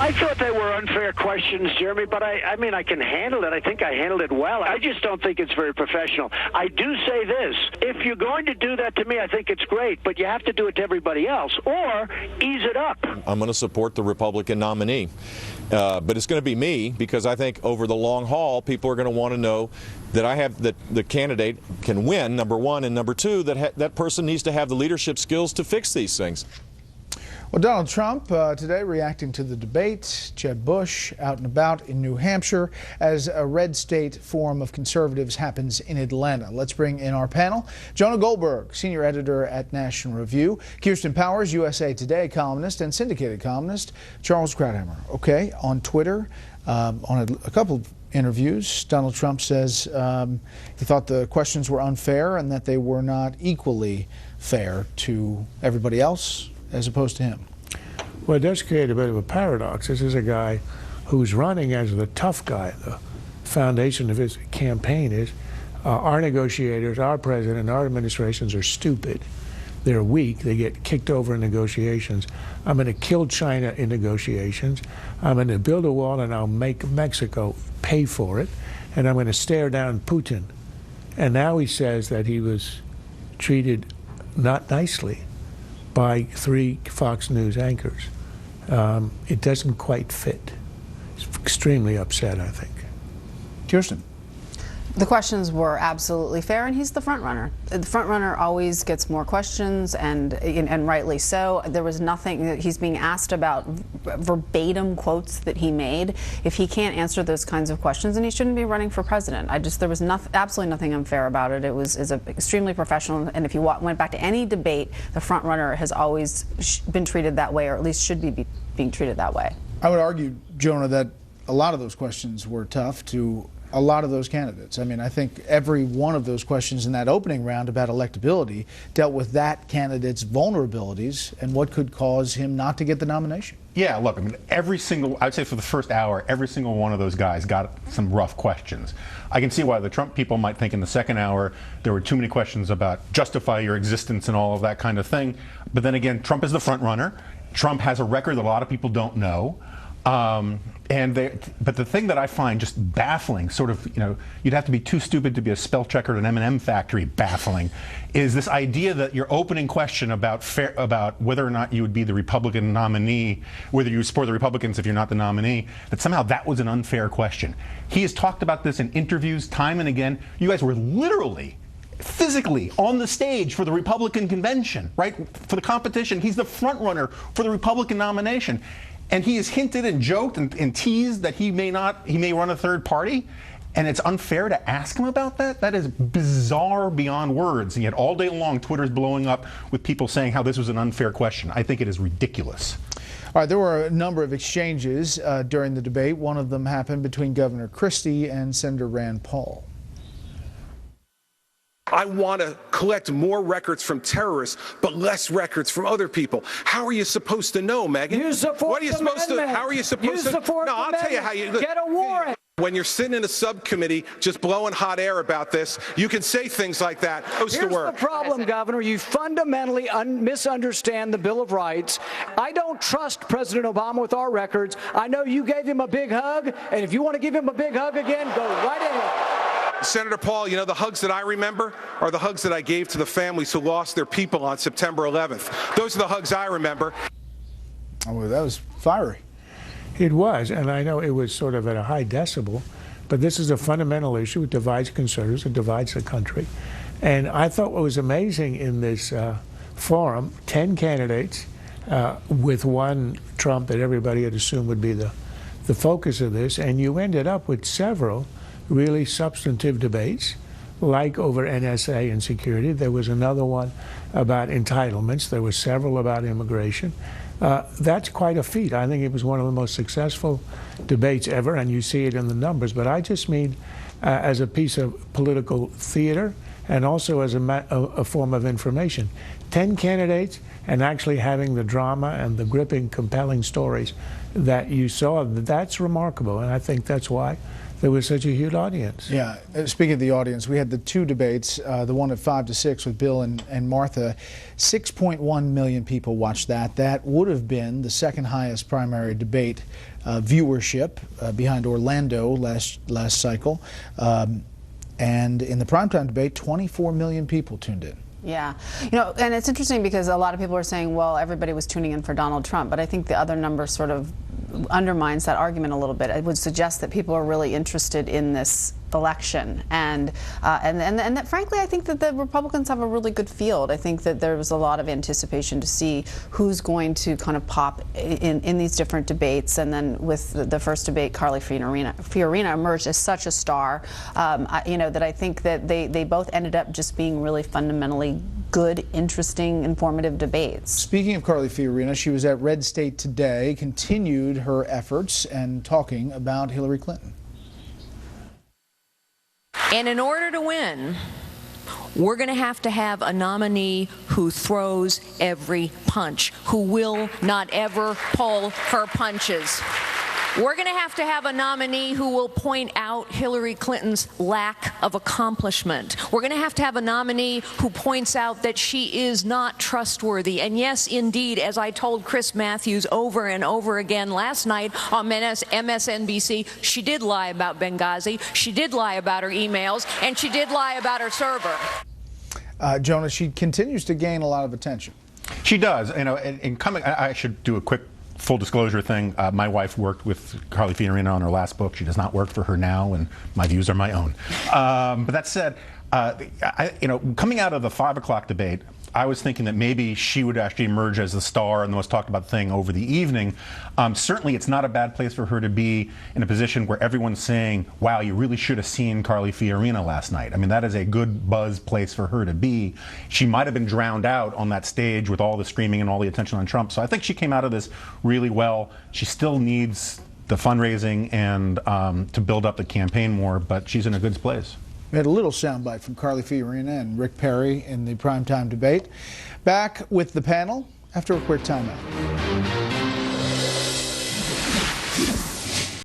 I thought they were unfair questions, Jeremy, but I mean, I can handle it. I think I handled it well. I just don't think it's very professional. I do say this. If you're going to do that to me, I think it's great, but you have to do it to everybody else, or ease it up. I'm going to support the Republican nominee, but it's going to be me, because I think over the long haul, people are going to want to know that I have that the candidate can win, number one, and number two, that that person needs to have the leadership skills to fix these things. Well, Donald Trump today reacting to the debate. Jeb Bush out and about in New Hampshire as a red state forum of conservatives happens in Atlanta. Let's bring in our panel. Jonah Goldberg, senior editor at National Review. Kirsten Powers, USA Today columnist and syndicated columnist. Charles Krauthammer. Okay, on Twitter, on a couple of interviews, Donald Trump says he thought the questions were unfair and that they were not equally fair to everybody else as opposed to him. Well, it does create a bit of a paradox. This is a guy who's running as the tough guy. The foundation of his campaign is our negotiators, our president, our administrations are stupid. They're weak. They get kicked over in negotiations. I'm going to kill China in negotiations. I'm going to build a wall and I'll make Mexico pay for it. And I'm going to stare down Putin. And now he says that he was treated not nicely by 3 Fox News anchors. It doesn't quite fit. He's extremely upset, I think. Kirsten. The questions were absolutely fair, and he's the front runner. The front runner always gets more questions, and rightly so. There was nothing, he's being asked about verbatim quotes that he made. If he can't answer those kinds of questions, then he shouldn't be running for president. There was absolutely nothing unfair about it. It was extremely professional, and if you went back to any debate, the front runner has always been treated that way, or at least should be being treated that way. I would argue, Jonah, that a lot of those questions were tough to a lot of those candidates. I mean, I think every one of those questions in that opening round about electability dealt with that candidate's vulnerabilities and what could cause him not to get the nomination. Yeah, look, I mean, I'd say for the first hour, every single one of those guys got some rough questions. I can see why the Trump people might think in the second hour there were too many questions about justify your existence and all of that kind of thing. But then again, Trump is the front runner. Trump has a record that a lot of people don't know. But the thing that I find just baffling, sort of, you'd have to be too stupid to be a spell checker at an M&M factory, baffling, is this idea that your opening question about whether or not you would be the Republican nominee, whether you support the Republicans if you're not the nominee, that somehow that was an unfair question. He has talked about this in interviews time and again. You guys were literally physically on the stage for the Republican convention, right? For the competition. He's the front runner for the Republican nomination. And he has hinted and joked and teased that he may run a third party, and it's unfair to ask him about that? That is bizarre beyond words. And yet all day long, Twitter's blowing up with people saying how this was an unfair question. I think it is ridiculous. All right, there were a number of exchanges during the debate. One of them happened between Governor Christie and Senator Rand Paul. I want to collect more records from terrorists, but less records from other people. How are you supposed to know, Megan? Use the Fourth Amendment. How are you supposed Use to? the Fourth No, I'll Amendment. tell you how you get a warrant. When you're sitting in a subcommittee just blowing hot air about this, you can say things like that. Here's the problem, Governor. You fundamentally misunderstand the Bill of Rights. I don't trust President Obama with our records. I know you gave him a big hug, and if you want to give him a big hug again, go right ahead. Senator Paul, the hugs that I remember are the hugs that I gave to the families who lost their people on September 11th. Those are the hugs I remember. Oh, well, that was fiery. It was, and I know it was sort of at a high decibel, but this is a fundamental issue. It divides conservatives, it divides the country. And I thought what was amazing in this forum, 10 candidates with one Trump that everybody had assumed would be the focus of this, and you ended up with several really substantive debates, like over NSA and security. There was another one about entitlements. There were several about immigration. That's quite a feat. I think it was one of the most successful debates ever, and you see it in the numbers. But I just mean as a piece of political theater and also as a form of information. 10 candidates and actually having the drama and the gripping, compelling stories that you saw, that's remarkable. And I think that's why there was such a huge audience. Yeah, speaking of the audience, we had the two debates, the one at 5 to 6 with Bill and Martha. 6.1 million people watched that. That would have been the second highest primary debate viewership behind Orlando last cycle. And in the primetime debate, 24 million people tuned in. Yeah. And it's interesting because a lot of people are saying, well, everybody was tuning in for Donald Trump, but I think the other number sort of undermines that argument a little bit. It would suggest that people are really interested in this election, and that frankly I think that the Republicans have a really good field. I think that there was a lot of anticipation to see who's going to kind of pop in these different debates, and then with the first debate, Carly Fiorina emerged as such a star, that I think that they both ended up just being really fundamentally good, interesting, informative debates. Speaking of Carly Fiorina, she was at Red State today, continued her efforts and talking about Hillary Clinton. And in order to win, we're going to have a nominee who throws every punch, who will not ever pull her punches. We're going to have a nominee who will point out Hillary Clinton's lack of accomplishment. We're going to have a nominee who points out that she is not trustworthy. And yes, indeed, as I told Chris Matthews over and over again last night on MSNBC, she did lie about Benghazi, she did lie about her emails, and she did lie about her server. Jonah, she continues to gain a lot of attention. She does. I should do a quick full disclosure thing. My wife worked with Carly Fiorina on her last book. She does not work for her now, and my views are my own. But that said, coming out of the 5 o'clock debate, I was thinking that maybe she would actually emerge as the star and the most talked about thing over the evening. Certainly, it's not a bad place for her to be in a position where everyone's saying, wow, you really should have seen Carly Fiorina last night. I mean, that is a good buzz place for her to be. She might have been drowned out on that stage with all the screaming and all the attention on Trump. So I think she came out of this really well. She still needs the fundraising and to build up the campaign more, but she's in a good place. We had a little soundbite from Carly Fiorina and Rick Perry in the primetime debate. Back with the panel after a quick timeout.